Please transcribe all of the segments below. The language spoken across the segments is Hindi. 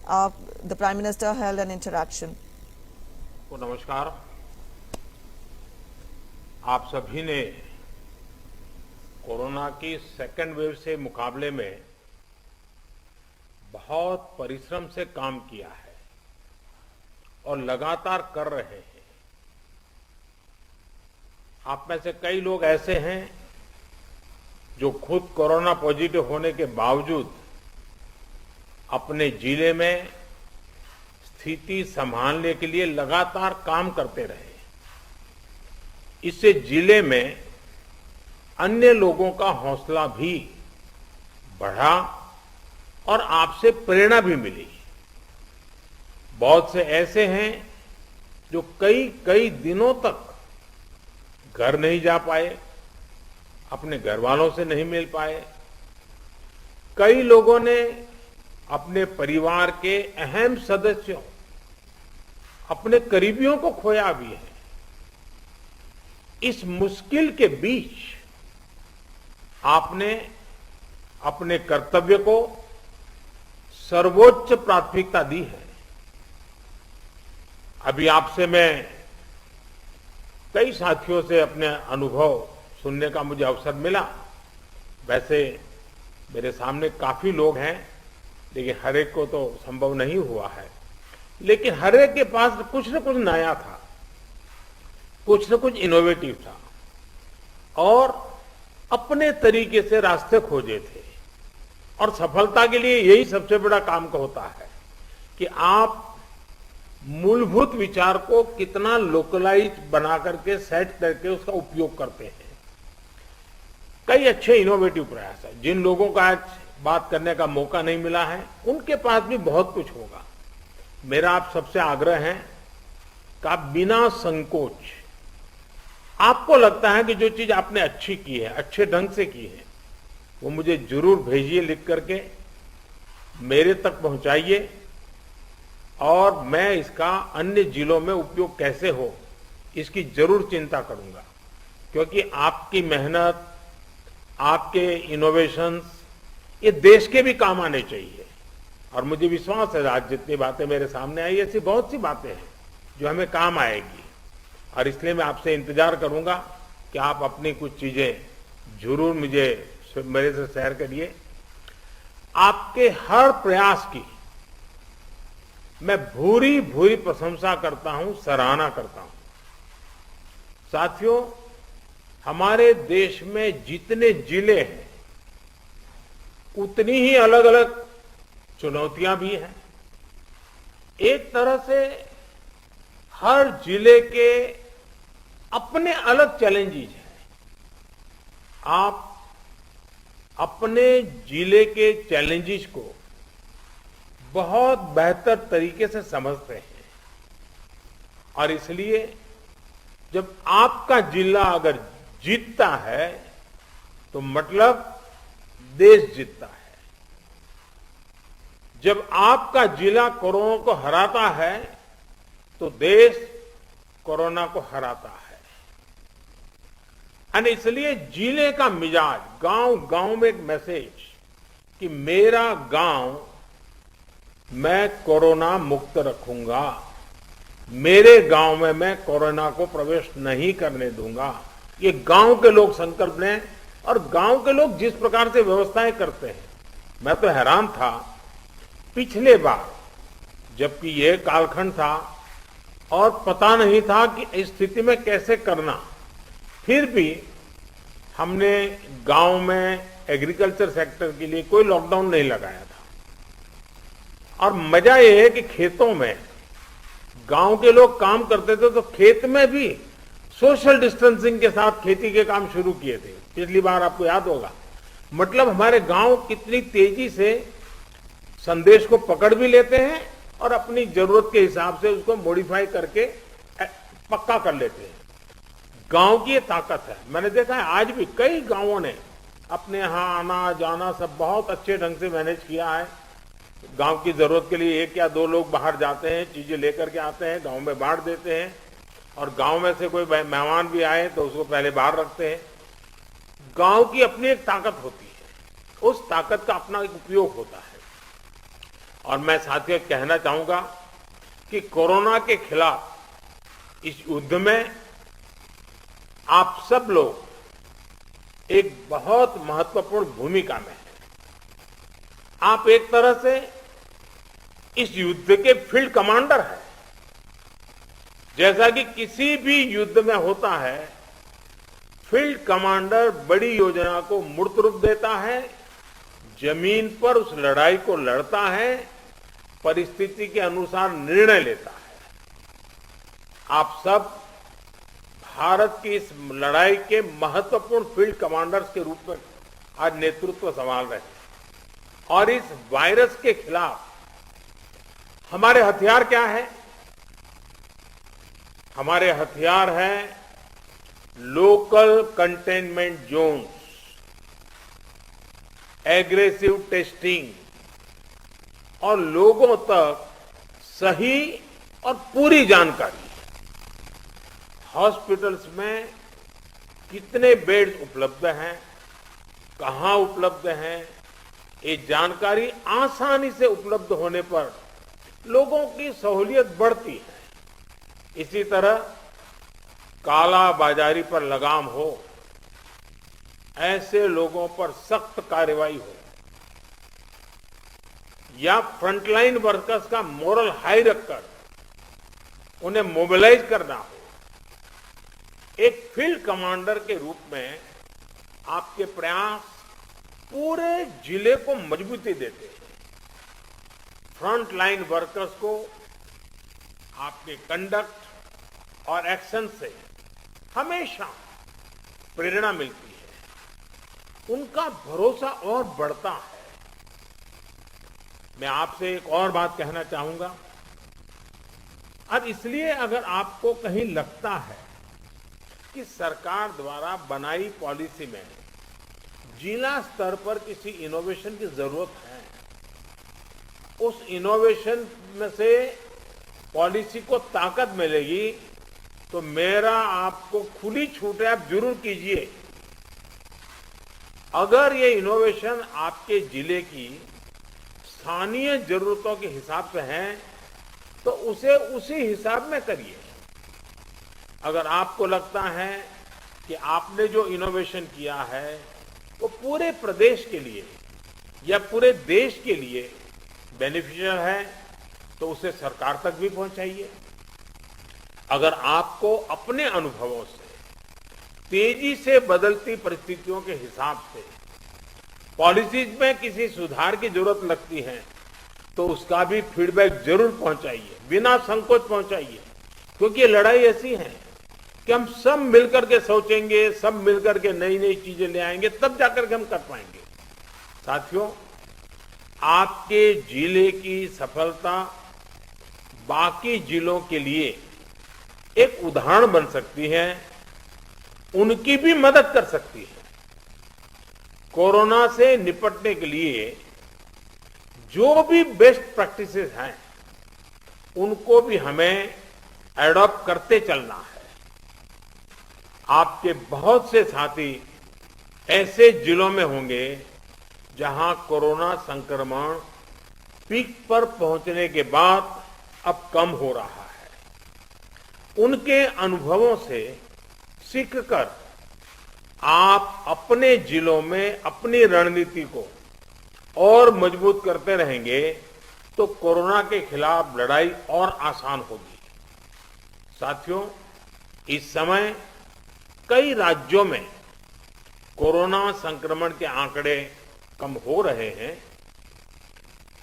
the Prime Minister held an interaction. को नमस्कार। आप सभी ने कोरोना की सेकेंड वेव से मुकाबले में बहुत परिश्रम से काम किया है और लगातार कर रहे हैं। आप में से कई लोग ऐसे हैं जो खुद कोरोना पॉजिटिव होने के बावजूद अपने जिले में स्थिति संभालने के लिए लगातार काम करते रहे। इससे जिले में अन्य लोगों का हौसला भी बढ़ा और आपसे प्रेरणा भी मिली। बहुत से ऐसे हैं जो कई कई दिनों तक घर नहीं जा पाए, अपने घर वालों से नहीं मिल पाए। कई लोगों ने अपने परिवार के अहम सदस्यों, अपने करीबियों को खोया भी है। इस मुश्किल के बीच आपने अपने कर्तव्य को सर्वोच्च प्राथमिकता दी है। अभी आपसे मैं कई साथियों से अपने अनुभव सुनने का मुझे अवसर मिला। वैसे मेरे सामने काफी लोग हैं, लेकिन हर एक को तो संभव नहीं हुआ है। लेकिन हर एक के पास कुछ न कुछ नया था, कुछ न कुछ इनोवेटिव था और अपने तरीके से रास्ते खोजे थे। और सफलता के लिए यही सबसे बड़ा काम का होता है कि आप मूलभूत विचार को कितना लोकलाइज बना करके सेट करके उसका उपयोग करते हैं। कई अच्छे इनोवेटिव प्रयास है। जिन लोगों का आज बात करने का मौका नहीं मिला है, उनके पास भी बहुत कुछ होगा। मेरा आप सबसे आग्रह है कि आप बिना संकोच, आपको लगता है कि जो चीज आपने अच्छी की है, अच्छे ढंग से की है, वो मुझे जरूर भेजिए, लिख करके मेरे तक पहुंचाइए और मैं इसका अन्य जिलों में उपयोग कैसे हो इसकी जरूर चिंता करूंगा। क्योंकि आपकी मेहनत, आपके इनोवेशंस ये देश के भी काम आने चाहिए। और मुझे विश्वास है आज जितनी बातें मेरे सामने आई, ऐसी बहुत सी बातें हैं जो हमें काम आएगी। और इसलिए मैं आपसे इंतजार करूंगा कि आप अपनी कुछ चीजें जरूर मेरे से शेयर करिए। आपके हर प्रयास की मैं भूरी भूरी प्रशंसा करता हूं, सराहना करता हूं। साथियों, हमारे देश में जितने जिले हैं उतनी ही अलग अलग चुनौतियां भी हैं। एक तरह से हर जिले के अपने अलग चैलेंजेस हैं। आप अपने जिले के चैलेंजेस को बहुत बेहतर तरीके से समझते हैं और इसलिए जब आपका जिला अगर जीतता है तो मतलब देश जीतता है। जब आपका जिला कोरोना को हराता है तो देश कोरोना को हराता है। और इसलिए जिले का मिजाज, गांव गांव में एक मैसेज कि मेरा गांव मैं कोरोना मुक्त रखूंगा, मेरे गांव में मैं कोरोना को प्रवेश नहीं करने दूंगा, ये गांव के लोग संकल्प लें। और गांव के लोग जिस प्रकार से व्यवस्थाएं करते हैं, मैं तो हैरान था। पिछले बार जबकि ये कालखंड था और पता नहीं था कि इस स्थिति में कैसे करना, फिर भी हमने गांव में एग्रीकल्चर सेक्टर के लिए कोई लॉकडाउन नहीं लगाया था। और मजा यह है कि खेतों में गांव के लोग काम करते थे तो खेत में भी सोशल डिस्टेंसिंग के साथ खेती के काम शुरू किए थे। पिछली बार आपको याद होगा। मतलब हमारे गांव कितनी तेजी से संदेश को पकड़ भी लेते हैं और अपनी जरूरत के हिसाब से उसको मॉडिफाई करके पक्का कर लेते हैं। गांव की ये ताकत है। मैंने देखा है आज भी कई गांवों ने अपने यहाँ आना जाना सब बहुत अच्छे ढंग से मैनेज किया है। गांव की जरूरत के लिए एक या दो लोग बाहर जाते हैं, चीजें लेकर के आते हैं, गांव में बांट देते हैं। और गांव में से कोई मेहमान भी आए तो उसको पहले बाहर रखते हैं। गांव की अपनी एक ताकत होती है, उस ताकत का अपना एक उपयोग होता है। और मैं साथियों कहना चाहूंगा कि कोरोना के खिलाफ इस युद्ध में आप सब लोग एक बहुत महत्वपूर्ण भूमिका में हैं। आप एक तरह से इस युद्ध के फील्ड कमांडर हैं। जैसा कि किसी भी युद्ध में होता है, फील्ड कमांडर बड़ी योजना को मूर्त रूप देता है, जमीन पर उस लड़ाई को लड़ता है, परिस्थिति के अनुसार निर्णय लेता है। आप सब भारत की इस लड़ाई के महत्वपूर्ण फील्ड कमांडर्स के रूप में आज नेतृत्व संभाल रहे हैं। और इस वायरस के खिलाफ हमारे हथियार क्या है? हमारे हथियार हैं local containment zones, aggressive testing और लोगों तक सही और पूरी जानकारी। हॉस्पिटल्स में कितने बेड्स उपलब्ध हैं, कहां उपलब्ध हैं, ये जानकारी आसानी से उपलब्ध होने पर लोगों की सहूलियत बढ़ती है। इसी तरह काला बाजारी पर लगाम हो, ऐसे लोगों पर सख्त कार्रवाई हो, या फ्रंटलाइन वर्कर्स का मोरल हाई रखकर उन्हें मोबिलाइज करना हो। एक फील्ड कमांडर के रूप में आपके प्रयास पूरे जिले को मजबूती देते हैं। फ्रंटलाइन वर्कर्स को आपके कंडक्ट और एक्शन से हमेशा प्रेरणा मिलती है, उनका भरोसा और बढ़ता है। मैं आपसे एक और बात कहना चाहूंगा। अब इसलिए अगर आपको कहीं लगता है कि सरकार द्वारा बनाई पॉलिसी में जिला स्तर पर किसी इनोवेशन की जरूरत है, उस इनोवेशन में से पॉलिसी को ताकत मिलेगी, तो मेरा आपको खुली छूट है, आप जरूर कीजिए। अगर ये इनोवेशन आपके जिले की स्थानीय जरूरतों के हिसाब से है, तो उसे उसी हिसाब में करिए। अगर आपको लगता है कि आपने जो इनोवेशन किया है वो पूरे प्रदेश के लिए या पूरे देश के लिए बेनिफिशियल है, तो उसे सरकार तक भी पहुंचाइए। अगर आपको अपने अनुभवों से तेजी से बदलती परिस्थितियों के हिसाब से पॉलिसीज में किसी सुधार की जरूरत लगती है, तो उसका भी फीडबैक जरूर पहुंचाइए, बिना संकोच पहुंचाइए। क्योंकि ये लड़ाई ऐसी है कि हम सब मिलकर के सोचेंगे, सब मिलकर के नई नई चीजें ले आएंगे, तब जाकर के हम कर पाएंगे। साथियों, आपके जिले की सफलता बाकी जिलों के लिए एक उदाहरण बन सकती है, उनकी भी मदद कर सकती है। कोरोना से निपटने के लिए जो भी बेस्ट प्रैक्टिसेस हैं, उनको भी हमें एडॉप्ट करते चलना है। आपके बहुत से साथी ऐसे जिलों में होंगे जहां कोरोना संक्रमण पीक पर पहुंचने के बाद अब कम हो रहा है। उनके अनुभवों से सीखकर आप अपने जिलों में अपनी रणनीति को और मजबूत करते रहेंगे, तो कोरोना के खिलाफ लड़ाई और आसान होगी। साथियों, इस समय कई राज्यों में कोरोना संक्रमण के आंकड़े कम हो रहे हैं,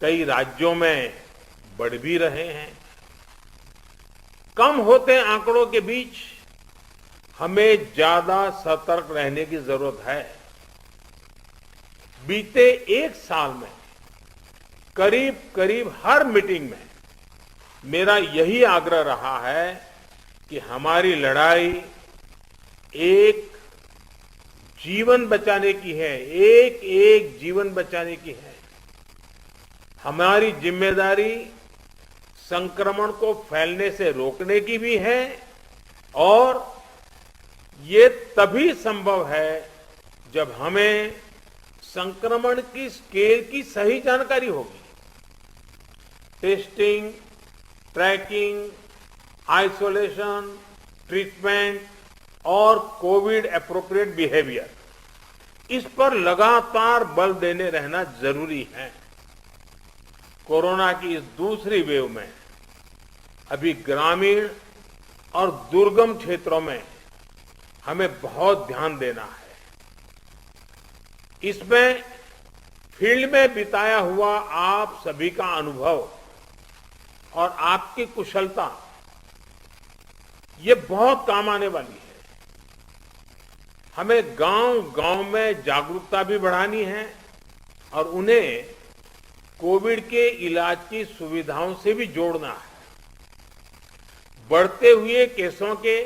कई राज्यों में बढ़ भी रहे हैं। कम होते आंकड़ों के बीच हमें ज्यादा सतर्क रहने की जरूरत है। बीते एक साल में करीब करीब हर मीटिंग में मेरा यही आग्रह रहा है कि हमारी लड़ाई एक जीवन बचाने की है, एक एक जीवन बचाने की है। हमारी जिम्मेदारी संक्रमण को फैलने से रोकने की भी है, और ये तभी संभव है जब हमें संक्रमण की स्केल की सही जानकारी होगी। टेस्टिंग, ट्रैकिंग, आइसोलेशन, ट्रीटमेंट और कोविड एप्रोप्रिएट बिहेवियर, इस पर लगातार बल देने रहना जरूरी है। कोरोना की इस दूसरी वेव में अभी ग्रामीण और दुर्गम क्षेत्रों में हमें बहुत ध्यान देना है। इसमें फील्ड में बिताया हुआ आप सभी का अनुभव और आपकी कुशलता ये बहुत काम आने वाली है। हमें गांव-गांव में जागरूकता भी बढ़ानी है और उन्हें कोविड के इलाज की सुविधाओं से भी जोड़ना है। बढ़ते हुए केसों के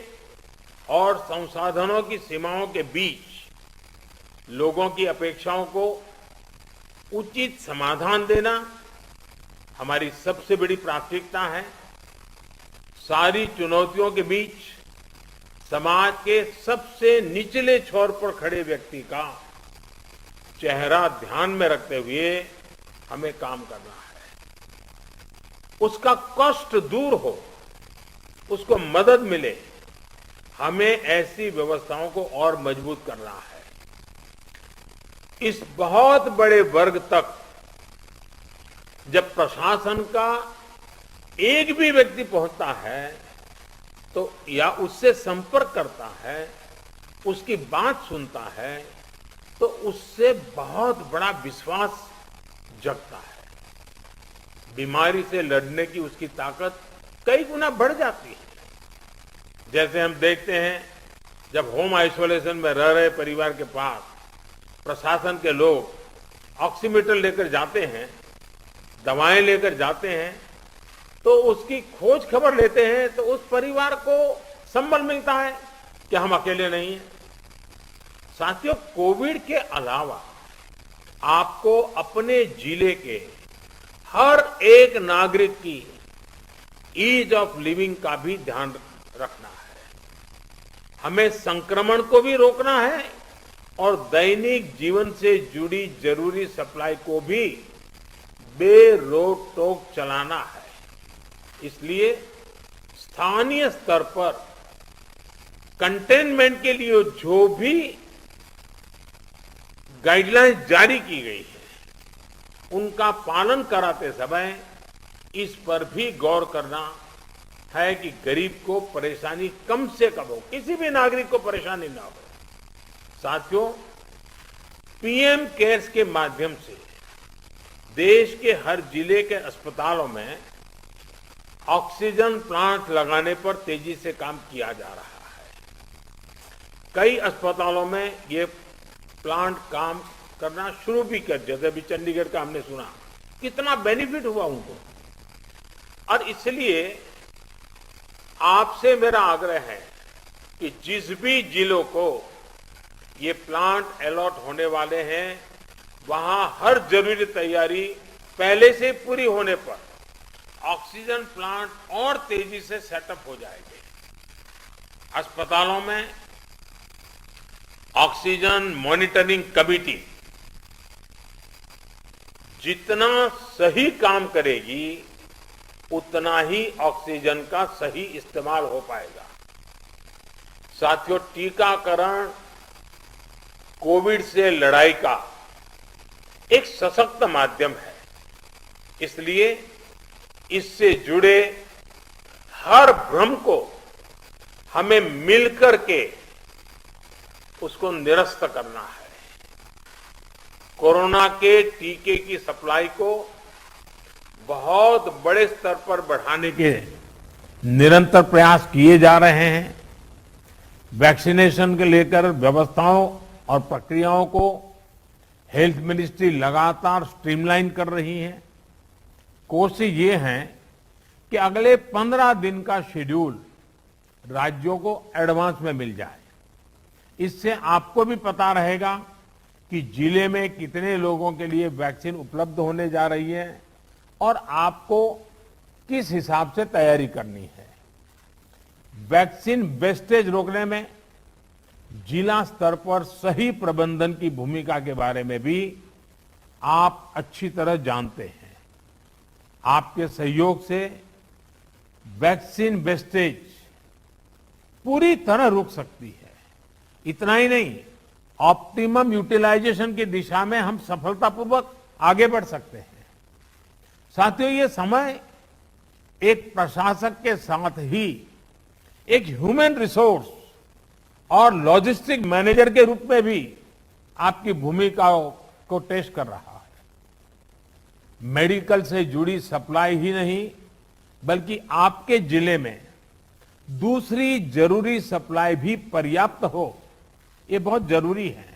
और संसाधनों की सीमाओं के बीच लोगों की अपेक्षाओं को उचित समाधान देना हमारी सबसे बड़ी प्राथमिकता है। सारी चुनौतियों के बीच समाज के सबसे निचले छोर पर खड़े व्यक्ति का चेहरा ध्यान में रखते हुए हमें काम करना है। उसका कष्ट दूर हो, उसको मदद मिले, हमें ऐसी व्यवस्थाओं को और मजबूत करना है। इस बहुत बड़े वर्ग तक जब प्रशासन का एक भी व्यक्ति पहुंचता है तो या उससे संपर्क करता है, उसकी बात सुनता है, तो उससे बहुत बड़ा विश्वास जगता है। बीमारी से लड़ने की उसकी ताकत कई गुना बढ़ जाती है। जैसे हम देखते हैं, जब होम आइसोलेशन में रह रहे परिवार के पास प्रशासन के लोग ऑक्सीमीटर लेकर जाते हैं, दवाएं लेकर जाते हैं, तो उसकी खोज खबर लेते हैं, तो उस परिवार को संबल मिलता है कि हम अकेले नहीं हैं। साथियों, कोविड के अलावा आपको अपने जिले के हर एक नागरिक की ईज ऑफ लिविंग का भी ध्यान रखना है। हमें संक्रमण को भी रोकना है और दैनिक जीवन से जुड़ी जरूरी सप्लाई को भी बेरोक टोक चलाना है। इसलिए स्थानीय स्तर पर कंटेनमेंट के लिए जो भी गाइडलाइंस जारी की गई है, उनका पालन कराते समय इस पर भी गौर करना है कि गरीब को परेशानी कम से कम हो, किसी भी नागरिक को परेशानी ना हो। साथियों, पीएम केयर्स के माध्यम से देश के हर जिले के अस्पतालों में ऑक्सीजन प्लांट लगाने पर तेजी से काम किया जा रहा है। कई अस्पतालों में ये प्लांट काम करना शुरू भी कर, जैसे अभी चंडीगढ़ का हमने सुना, कितना बेनिफिट हुआ उनको। और इसलिए आपसे मेरा आग्रह है कि जिस भी जिलों को ये प्लांट अलॉट होने वाले हैं, वहां हर जरूरी तैयारी पहले से पूरी होने पर ऑक्सीजन प्लांट और तेजी से सेटअप हो जाएंगे। अस्पतालों में ऑक्सीजन मॉनिटरिंग कमेटी जितना सही काम करेगी, उतना ही ऑक्सीजन का सही इस्तेमाल हो पाएगा। साथियों, टीकाकरण कोविड से लड़ाई का एक सशक्त माध्यम है। इसलिए इससे जुड़े हर भ्रम को हमें मिलकर के उसको निरस्त करना है। कोरोना के टीके की सप्लाई को बहुत बड़े स्तर पर बढ़ाने के निरंतर प्रयास किए जा रहे हैं। वैक्सीनेशन के लेकर व्यवस्थाओं और प्रक्रियाओं को हेल्थ मिनिस्ट्री लगातार स्ट्रीमलाइन कर रही है। कोशिश ये है कि अगले 15 दिन का शेड्यूल राज्यों को एडवांस में मिल जाए। इससे आपको भी पता रहेगा कि जिले में कितने लोगों के लिए वैक्सीन उपलब्ध होने जा रही है और आपको किस हिसाब से तैयारी करनी है। वैक्सीन वेस्टेज रोकने में जिला स्तर पर सही प्रबंधन की भूमिका के बारे में भी आप अच्छी तरह जानते हैं। आपके सहयोग से वैक्सीन वेस्टेज पूरी तरह रुक सकती है। इतना ही नहीं, ऑप्टिमम यूटिलाइजेशन की दिशा में हम सफलतापूर्वक आगे बढ़ सकते हैं। साथियों, ये समय एक प्रशासक के साथ ही एक ह्यूमन रिसोर्स और लॉजिस्टिक मैनेजर के रूप में भी आपकी भूमिका को टेस्ट कर रहा है। मेडिकल से जुड़ी सप्लाई ही नहीं, बल्कि आपके जिले में दूसरी जरूरी सप्लाई भी पर्याप्त हो, ये बहुत जरूरी है।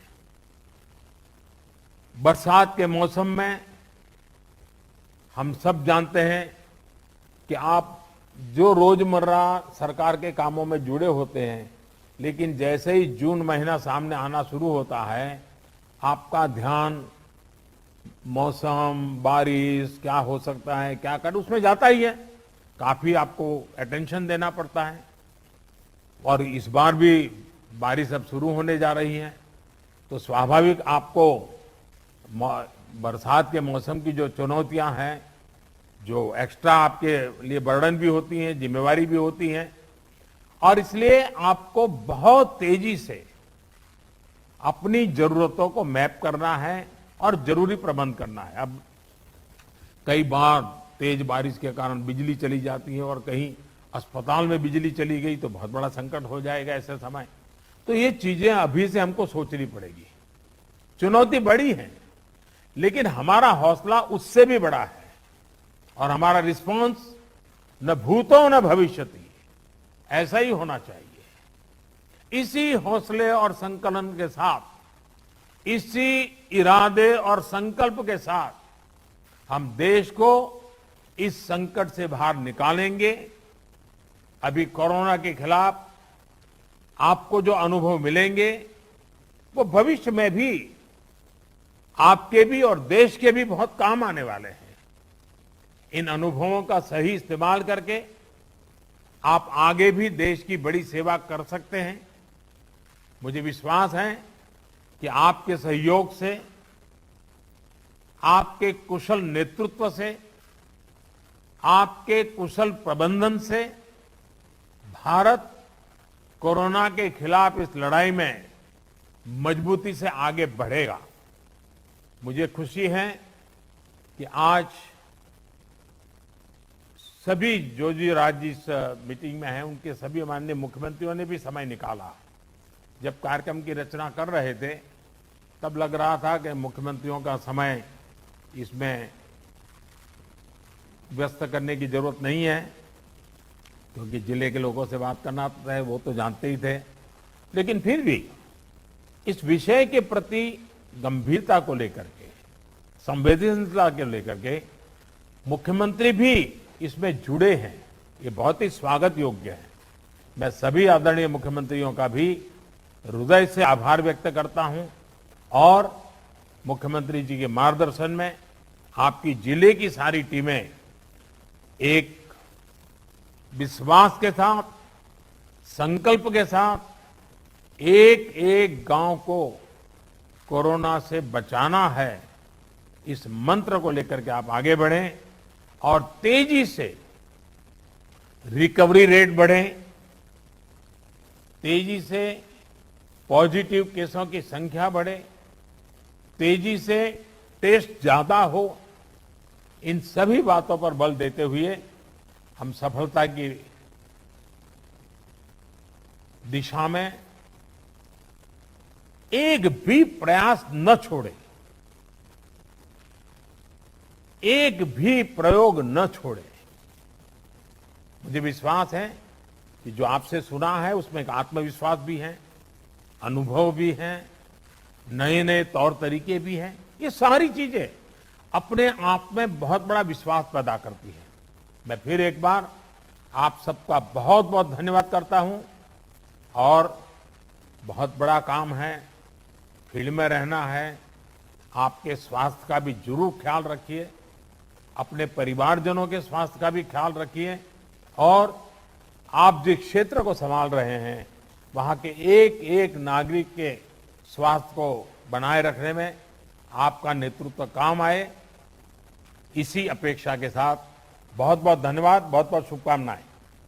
बरसात के मौसम में हम सब जानते हैं कि आप जो रोजमर्रा सरकार के कामों में जुड़े होते हैं, लेकिन जैसे ही जून महीना सामने आना शुरू होता है, आपका ध्यान मौसम, बारिश क्या हो सकता है, क्या कर, उसमें जाता ही है। काफी आपको अटेंशन देना पड़ता है। और इस बार भी बारिश अब शुरू होने जा रही है, तो स्वाभाविक आपको बरसात के मौसम की जो चुनौतियां हैं, जो एक्स्ट्रा आपके लिए बर्डन भी होती हैं, जिम्मेवारी भी होती हैं, और इसलिए आपको बहुत तेजी से अपनी जरूरतों को मैप करना है और जरूरी प्रबंध करना है। अब कई बार तेज बारिश के कारण बिजली चली जाती है और कहीं अस्पताल में बिजली चली गई तो बहुत बड़ा संकट हो जाएगा ऐसे समय। तो ये चीजें अभी से हमको सोचनी पड़ेगी। चुनौती बड़ी है, लेकिन हमारा हौसला उससे भी बड़ा है और हमारा रिस्पांस न भूतो न भविष्यति, ऐसा ही होना चाहिए। इसी हौसले और संकलन के साथ, इसी इरादे और संकल्प के साथ हम देश को इस संकट से बाहर निकालेंगे। अभी कोरोना के खिलाफ आपको जो अनुभव मिलेंगे, वो भविष्य में भी आपके भी और देश के भी बहुत काम आने वाले हैं। इन अनुभवों का सही इस्तेमाल करके आप आगे भी देश की बड़ी सेवा कर सकते हैं। मुझे विश्वास है कि आपके सहयोग से, आपके कुशल नेतृत्व से, आपके कुशल प्रबंधन से भारत कोरोना के खिलाफ इस लड़ाई में मजबूती से आगे बढ़ेगा। मुझे खुशी है कि आज सभी जो राज्य इस मीटिंग में हैं, उनके सभी माननीय मुख्यमंत्रियों ने भी समय निकाला। जब कार्यक्रम की रचना कर रहे थे, तब लग रहा था कि मुख्यमंत्रियों का समय इसमें व्यस्त करने की जरूरत नहीं है, क्योंकि जिले के लोगों से बात करना है, वो तो जानते ही थे। लेकिन फिर भी इस विषय के प्रति गंभीरता को लेकर के, संवेदनशीलता को लेकर के मुख्यमंत्री भी इसमें जुड़े हैं, ये बहुत ही स्वागत योग्य है। मैं सभी आदरणीय मुख्यमंत्रियों का भी हृदय से आभार व्यक्त करता हूं और मुख्यमंत्री जी के मार्गदर्शन में आपकी जिले की सारी टीमें एक विश्वास के साथ, संकल्प के साथ एक एक गांव को कोरोना से बचाना है, इस मंत्र को लेकर के आप आगे बढ़ें और तेजी से रिकवरी रेट बढ़े, तेजी से पॉजिटिव केसों की संख्या बढ़े, तेजी से टेस्ट ज्यादा हो। इन सभी बातों पर बल देते हुए हम सफलता की दिशा में एक भी प्रयास न छोड़े, एक भी प्रयोग न छोड़े। मुझे विश्वास है कि जो आपसे सुना है उसमें एक आत्मविश्वास भी है, अनुभव भी है, नए नए तौर तरीके भी हैं। ये सारी चीजें अपने आप में बहुत बड़ा विश्वास पैदा करती है। मैं फिर एक बार आप सबका बहुत बहुत धन्यवाद करता हूं और बहुत बड़ा काम है, फील्ड में रहना है। आपके स्वास्थ्य का भी जरूर ख्याल रखिए, अपने परिवारजनों के स्वास्थ्य का भी ख्याल रखिए और आप जिस क्षेत्र को संभाल रहे हैं वहां के एक एक नागरिक के स्वास्थ्य को बनाए रखने में आपका नेतृत्व काम आए, इसी अपेक्षा के साथ बहुत बहुत धन्यवाद, बहुत बहुत शुभकामनाएं।